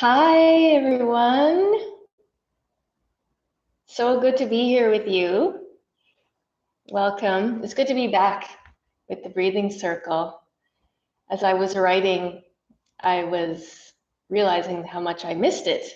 Hi, everyone. So good to be here with you. Welcome. It's good to be back with the breathing circle. As I was writing, I was realizing how much I missed it.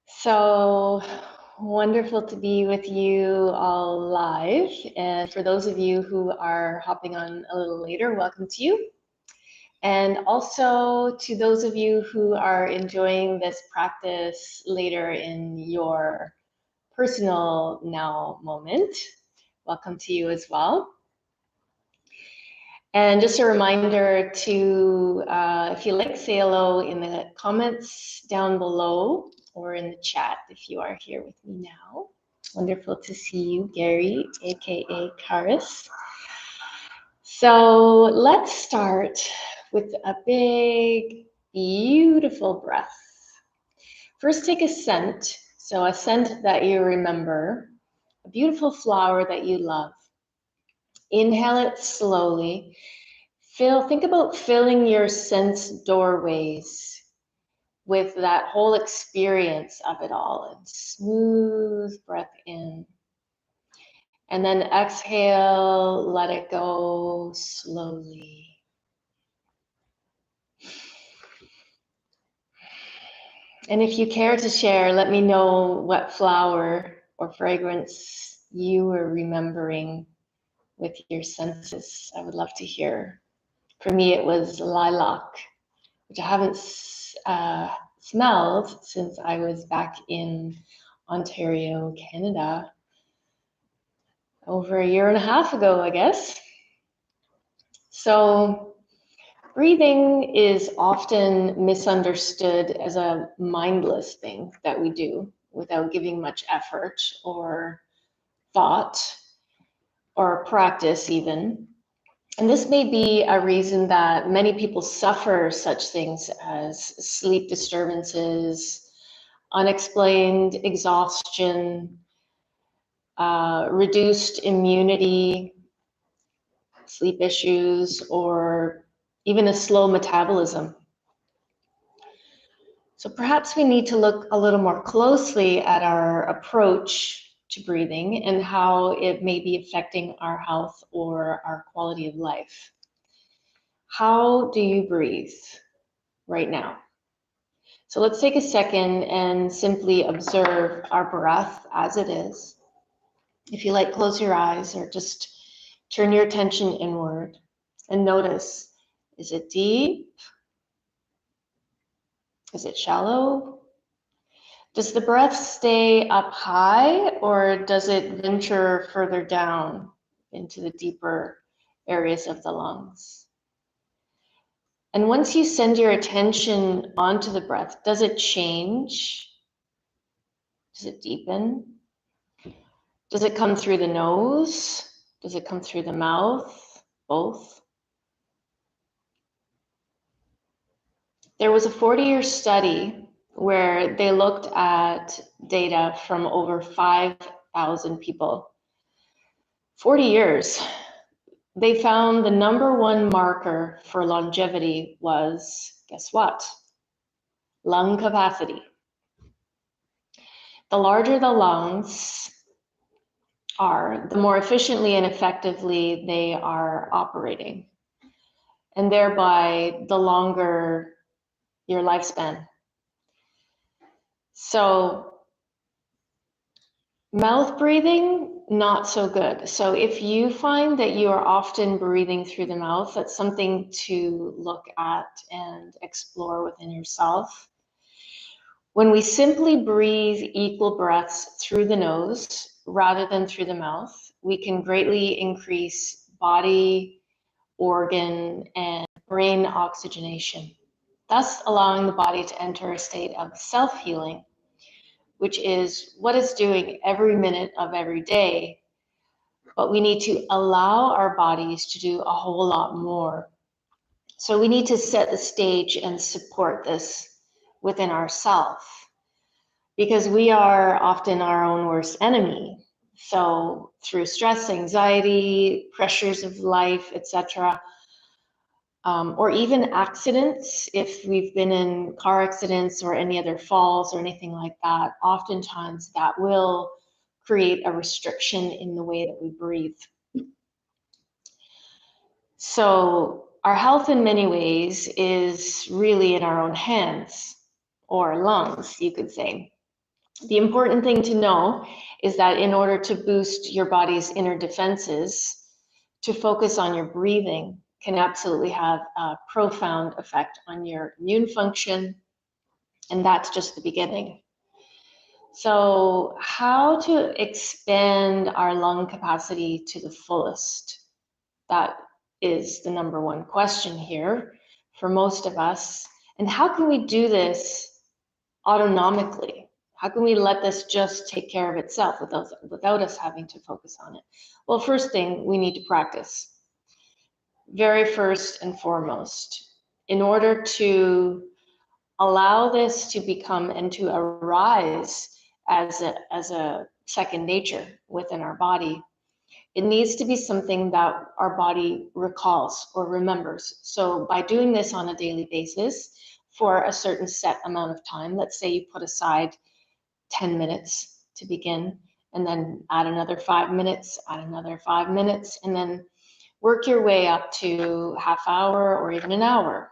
So wonderful to be with you all live. And for those of you who are hopping on a little later, welcome to you. And also to those of you who are enjoying this practice later in your personal now moment, welcome to you as well. And just a reminder to, if you like, say hello in the comments down below or in the chat if you are here with me now. Wonderful to see you, Gary, aka Karis. So let's start with a big, beautiful breath. First, take a scent. So a scent that you remember, a beautiful flower that you love. Inhale it slowly. Think about filling your sense doorways with that whole experience of it all, and smooth breath in. And then exhale, let it go slowly. And if you care to share, let me know what flower or fragrance you were remembering with your senses. I would love to hear. For me, it was lilac, which I haven't smelled since I was back in Ontario, Canada, over a year and a half ago, I guess. So breathing is often misunderstood as a mindless thing that we do without giving much effort or thought or practice even. And this may be a reason that many people suffer such things as sleep disturbances, unexplained exhaustion, reduced immunity, sleep issues, or even a slow metabolism. So perhaps we need to look a little more closely at our approach to breathing and how it may be affecting our health or our quality of life. How do you breathe right now? So let's take a second and simply observe our breath as it is. If you like, close your eyes or just turn your attention inward and notice, is it deep? Is it shallow? Does the breath stay up high or does it venture further down into the deeper areas of the lungs? And once you send your attention onto the breath, does it change? Does it deepen? Does it come through the nose? Does it come through the mouth? Both? There was a 40-year study where they looked at data from over 5,000 people. 40 years. They found the number one marker for longevity was, guess what? Lung capacity. The larger the lungs are, the more efficiently and effectively they are operating, and thereby the longer your lifespan. So mouth breathing, not so good. So if you find that you are often breathing through the mouth, that's something to look at and explore within yourself. When we simply breathe equal breaths through the nose rather than through the mouth, we can greatly increase body, organ, and brain oxygenation, thus allowing the body to enter a state of self-healing, which is what it's doing every minute of every day. But we need to allow our bodies to do a whole lot more. So we need to set the stage and support this within ourselves, because we are often our own worst enemy. So through stress, anxiety, pressures of life, etc., or even accidents. If we've been in car accidents or any other falls or anything like that, oftentimes that will create a restriction in the way that we breathe. So our health in many ways is really in our own hands, or lungs, you could say. The important thing to know is that in order to boost your body's inner defenses, to focus on your breathing can absolutely have a profound effect on your immune function, and that's just the beginning. So, how to expand our lung capacity to the fullest? That is the number one question here for most of us. And how can we do this autonomically? How can we let this just take care of itself without us having to focus on it? Well, first thing, we need to practice. Very first and foremost, in order to allow this to become and to arise as a second nature within our body, it needs to be something that our body recalls or remembers. So by doing this on a daily basis for a certain set amount of time, let's say you put aside 10 minutes to begin, and then add another 5 minutes, add another 5 minutes, and then work your way up to half hour or even an hour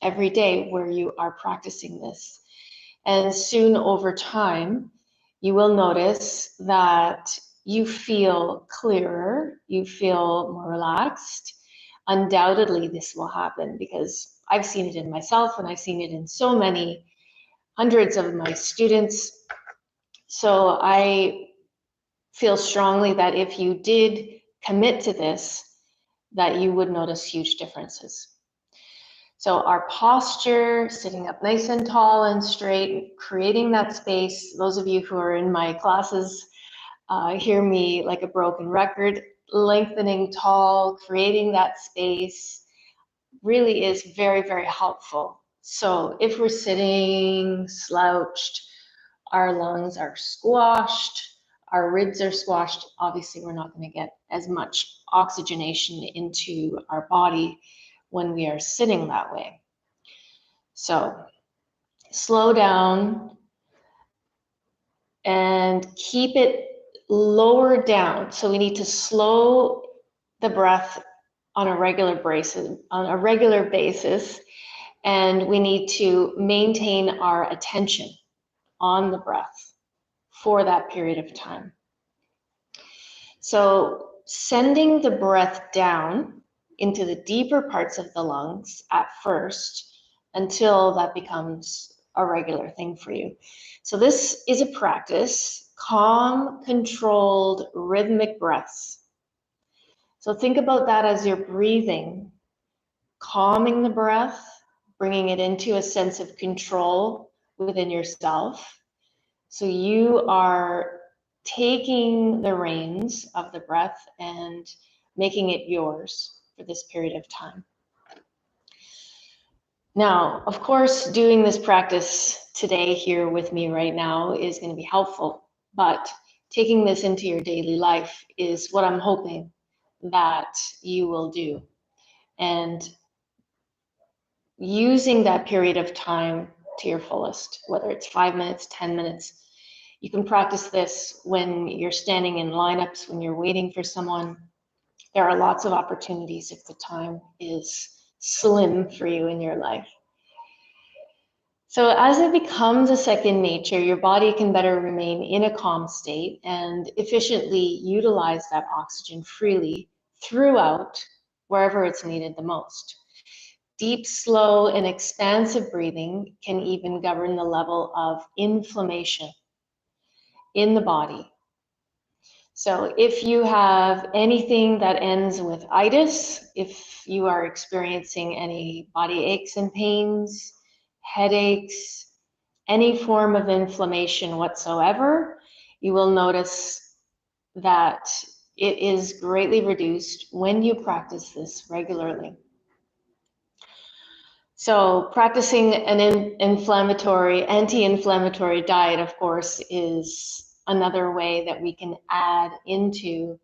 every day where you are practicing this. And soon over time, you will notice that you feel clearer, you feel more relaxed. Undoubtedly, this will happen because I've seen it in myself and I've seen it in so many hundreds of my students. So I feel strongly that if you did commit to this, that you would notice huge differences. So our posture, sitting up nice and tall and straight, creating that space. Those of you who are in my classes hear me like a broken record. Lengthening tall, creating that space really is very, very helpful. So if we're sitting slouched, our lungs are squashed, our ribs are squashed, obviously we're not going to get as much oxygenation into our body when we are sitting that way. So slow down and keep it lower down. So we need to slow the breath on a regular basis, and we need to maintain our attention on the breath for that period of time. So sending the breath down into the deeper parts of the lungs at first until that becomes a regular thing for you. So this is a practice, calm, controlled, rhythmic breaths. So think about that as you're breathing, calming the breath, bringing it into a sense of control within yourself. So you are taking the reins of the breath and making it yours for this period of time. Now, of course, doing this practice today here with me right now is going to be helpful, but taking this into your daily life is what I'm hoping that you will do. And using that period of time to your fullest, whether it's 5 minutes, 10 minutes. You can practice this when you're standing in lineups, when you're waiting for someone. There are lots of opportunities if the time is slim for you in your life. So as it becomes a second nature, your body can better remain in a calm state and efficiently utilize that oxygen freely throughout wherever it's needed the most. Deep, slow, and expansive breathing can even govern the level of inflammation in the body. So if you have anything that ends with itis, if you are experiencing any body aches and pains, headaches, any form of inflammation whatsoever, you will notice that it is greatly reduced when you practice this regularly. So practicing an anti-inflammatory diet, of course, is another way that we can add into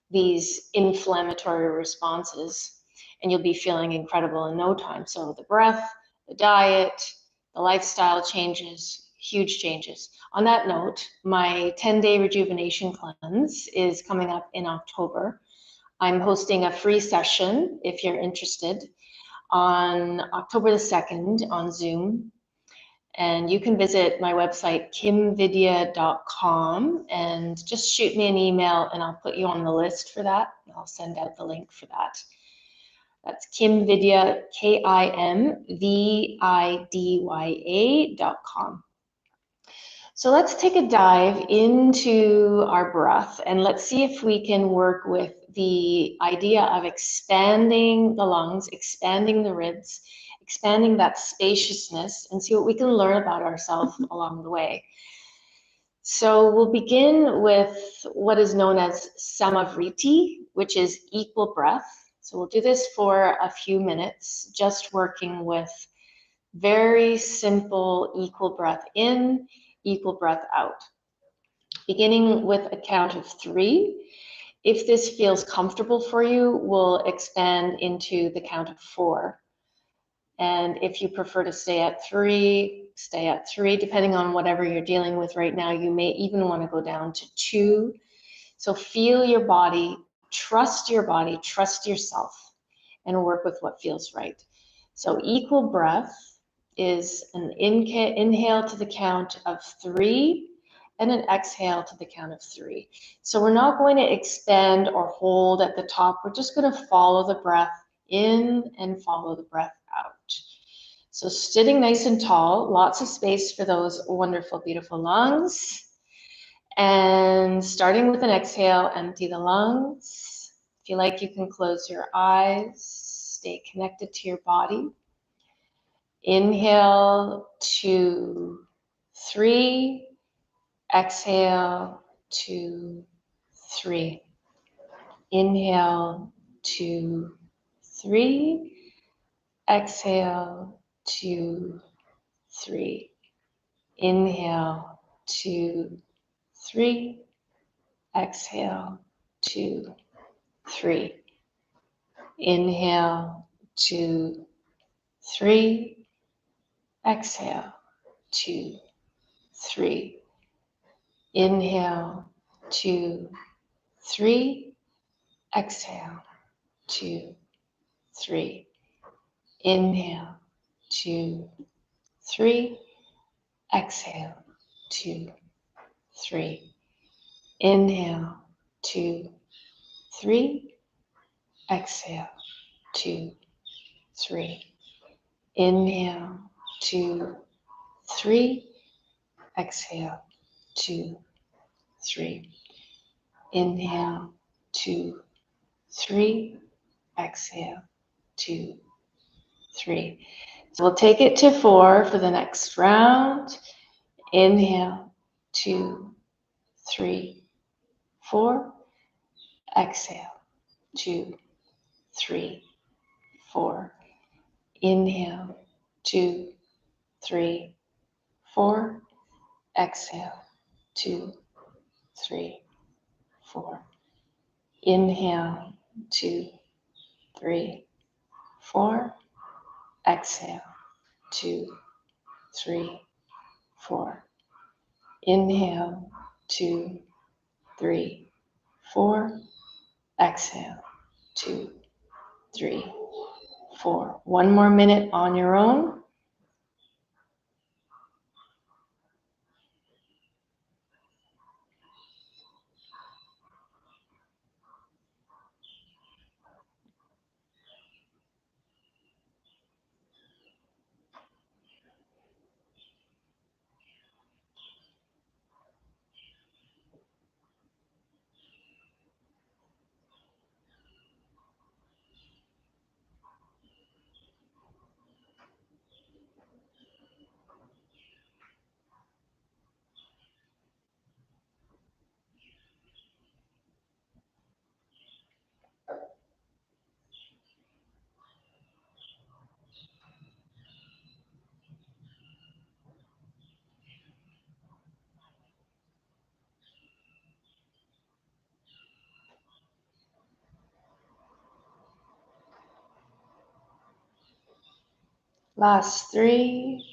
these inflammatory responses. and you'll be feeling incredible in no time. So the breath, the diet, the lifestyle changes, huge changes. On that note, my 10-day rejuvenation cleanse is coming up in October. I'm hosting a free session if you're interested on October the 2nd on Zoom. And you can visit my website, kimvidya.com, and just shoot me an email and I'll put you on the list for that. I'll send out the link for that. That's kimvidya, KIMVIDYA.com. So let's take a dive into our breath and let's see if we can work with the idea of expanding the lungs, expanding the ribs, expanding that spaciousness, and see what we can learn about ourselves along the way. So we'll begin with what is known as samavriti, which is equal breath. So we'll do this for a few minutes, just working with very simple equal breath in, equal breath out. Beginning with a count of 3. If this feels comfortable for you, we'll expand into the count of 4. And if you prefer to stay at 3, stay at 3. Depending on whatever you're dealing with right now, you may even want to go down to 2. So feel your body, trust yourself, and work with what feels right. So equal breath is an inhale to the count of 3 and an exhale to the count of 3. So we're not going to expand or hold at the top. We're just going to follow the breath in and follow the breath out. So sitting nice and tall, lots of space for those wonderful, beautiful lungs. And starting with an exhale, empty the lungs. If you like, you can close your eyes, stay connected to your body. Inhale, 2, 3. Exhale, 2, 3. Inhale, 2, 3. Exhale, 2, 3. Inhale, 2, 3. Exhale, 2, 3. Inhale, 2, 3. Exhale, 2, 3. Inhale, 2, 3. Exhale, 2, 3. Inhale, 2, 3. Exhale, 2, 3. Inhale, 2, 3. Exhale, 2, 3. Inhale, 2, 3. Exhale, 2, 3. Inhale, 2, 3. Exhale, 2, 3. So we'll take it to 4 for the next round. Inhale, 2, 3, 4. Exhale, 2, 3, 4. Inhale, 2, 3, 4. Exhale, 2, 3, 4. Inhale, 2, 3, 4. Exhale, 2, 3, 4. Inhale, 2, 3, 4. Exhale, 2, 3, 4. One more minute on your own. Last 3.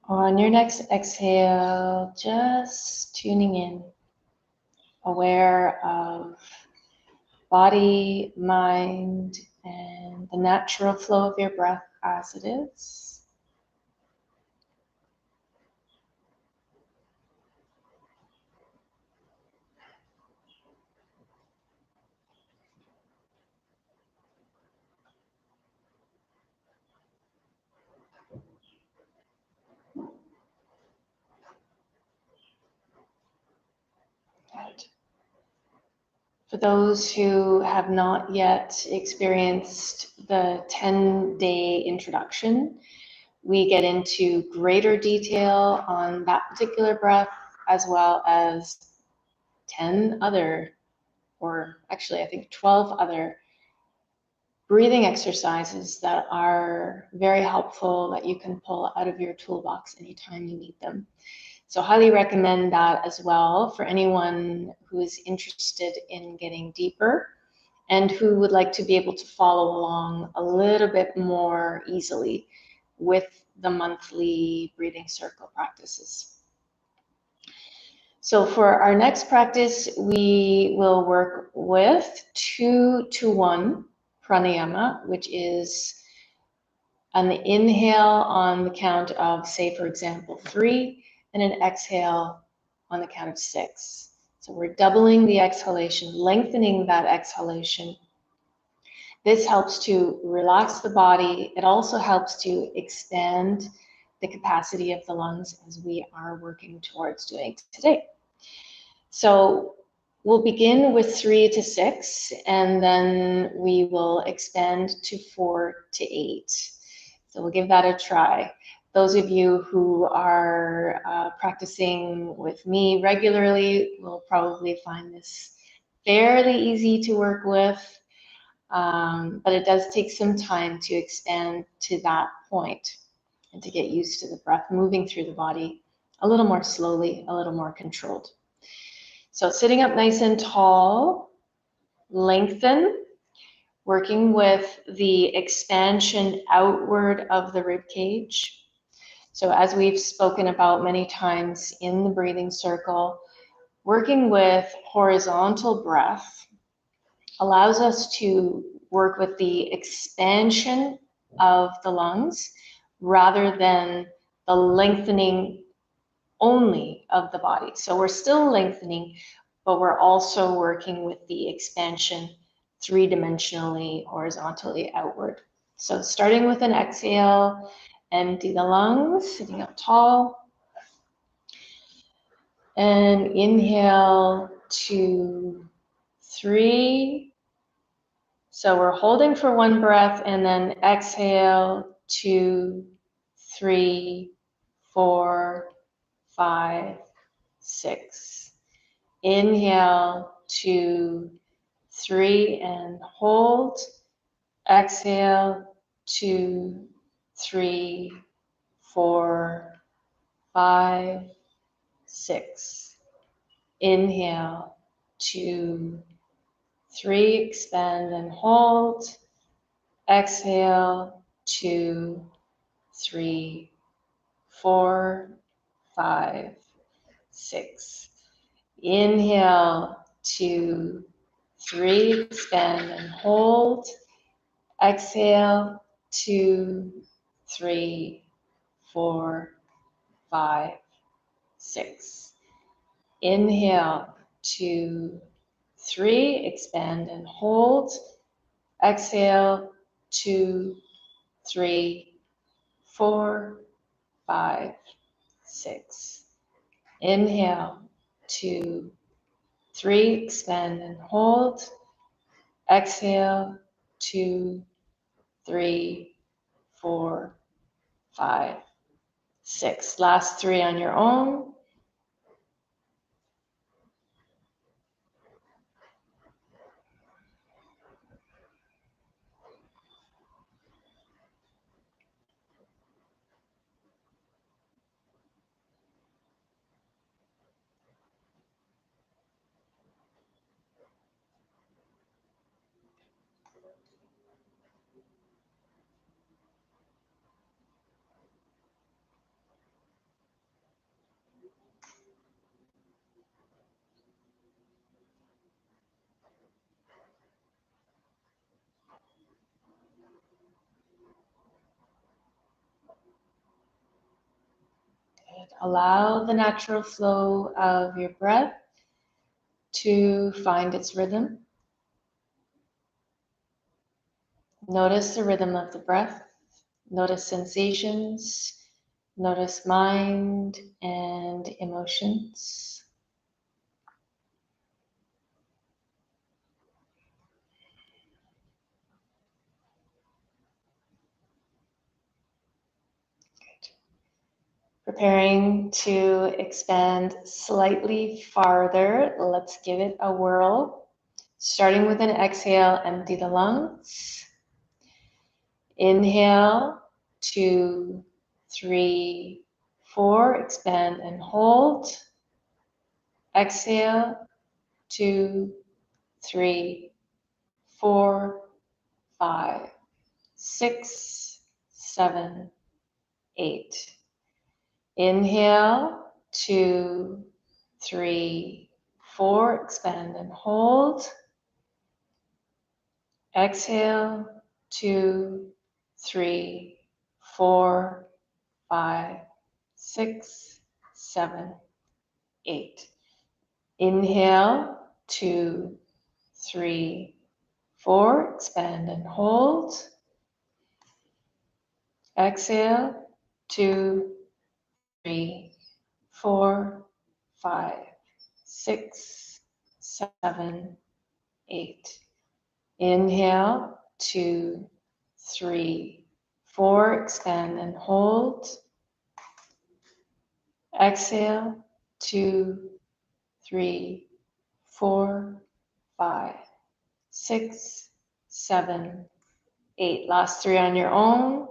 On your next exhale, just tuning in, aware of body, mind, and the natural flow of your breath as it is. Good. For those who have not yet experienced the 10-day introduction, we get into greater detail on that particular breath, as well as 10 other, or actually I think 12 other breathing exercises that are very helpful that you can pull out of your toolbox anytime you need them. So highly recommend that as well for anyone who is interested in getting deeper and who would like to be able to follow along a little bit more easily with the monthly breathing circle practices. So for our next practice, we will work with 2-to-1 pranayama, which is an inhale on the count of, say, for example, 3, and an exhale on the count of 6. So we're doubling the exhalation, lengthening that exhalation. This helps to relax the body. It also helps to expand the capacity of the lungs, as we are working towards doing today. So we'll begin with 3 to 6, and then we will expand to 4 to 8. So we'll give that a try. Those of you who are practicing with me regularly will probably find this fairly easy to work with, but it does take some time to expand to that point and to get used to the breath moving through the body a little more slowly, a little more controlled. So sitting up nice and tall, lengthen, working with the expansion outward of the rib cage. So as we've spoken about many times in the breathing circle, working with horizontal breath allows us to work with the expansion of the lungs rather than the lengthening only of the body. So we're still lengthening, but we're also working with the expansion 3-dimensionally, horizontally outward. So starting with an exhale, empty the lungs, sitting up tall. And inhale, 2, 3. So we're holding for 1 breath, and then exhale, 2, 3, 4, 5, 6. Inhale, 2, 3, and hold. Exhale, 2, 3, 4, 5, 6. Inhale, 2, 3, expand and hold. Exhale, 2, 3, 4, 5, 6. Inhale, 2, 3, expand and hold. Exhale, 2, 3, 4, 5, 6. Inhale, 2, 3, expand and hold. Exhale, 2, 3, 4, 5, 6. Inhale, 2, 3, expand and hold. Exhale, 2, 3, 4, 5, 6. Last 3 on your own. Allow the natural flow of your breath to find its rhythm. Notice the rhythm of the breath. Notice sensations. Notice mind and emotions. Good. Preparing to expand slightly farther. Let's give it a whirl. Starting with an exhale, empty the lungs. Inhale, 2, 3, 4, expand and hold. Exhale, 2, 3, 4, 5, 6, 7, 8. Inhale, 2, 3, 4, expand and hold. Exhale, 2, 3, 4, 5, 6, 7, 8. Inhale, 2, 3, 4, expand and hold. Exhale, 2, 3, 4, 5, 6, 7, 8. Inhale, 2, 3, 4, expand and hold. Exhale, 2, 3, 4, 5, 6, 7, 8. Last 3 on your own.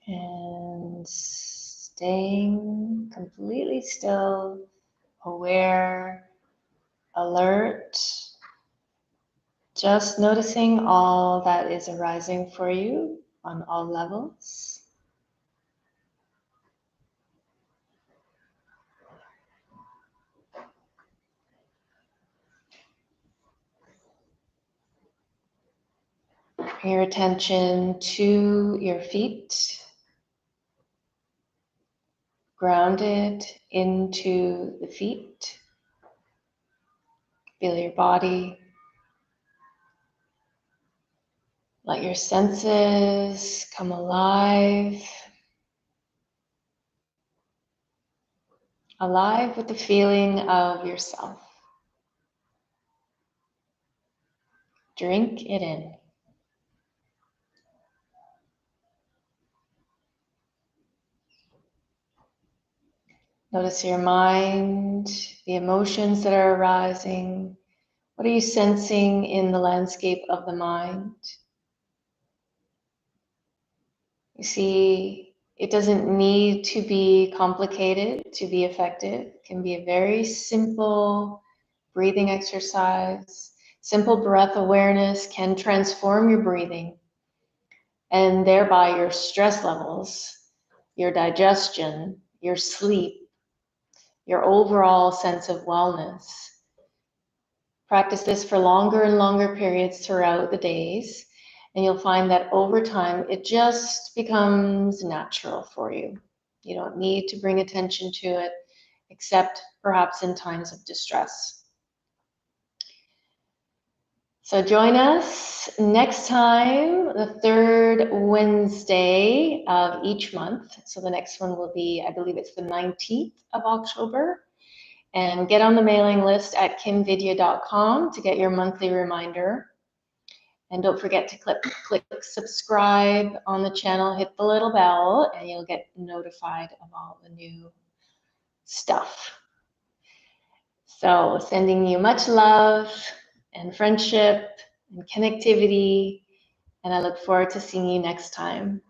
And staying completely still, aware, alert, just noticing all that is arising for you on all levels. Bring your attention to your feet, grounded into the feet. Feel your body. Let your senses come alive. Alive with the feeling of yourself. Drink it in. Notice your mind, the emotions that are arising. What are you sensing in the landscape of the mind? You see, it doesn't need to be complicated to be effective. It can be a very simple breathing exercise. Simple breath awareness can transform your breathing and thereby your stress levels, your digestion, your sleep, your overall sense of wellness. Practice this for longer and longer periods throughout the days, and you'll find that over time, it just becomes natural for you. You don't need to bring attention to it, except perhaps in times of distress. So join us next time, the third Wednesday of each month. So the next one will be, I believe it's the 19th of October. And get on the mailing list at kimvidya.com to get your monthly reminder. And don't forget to click subscribe on the channel, hit the little bell, and you'll get notified of all the new stuff. So sending you much love and friendship and connectivity, and I look forward to seeing you next time.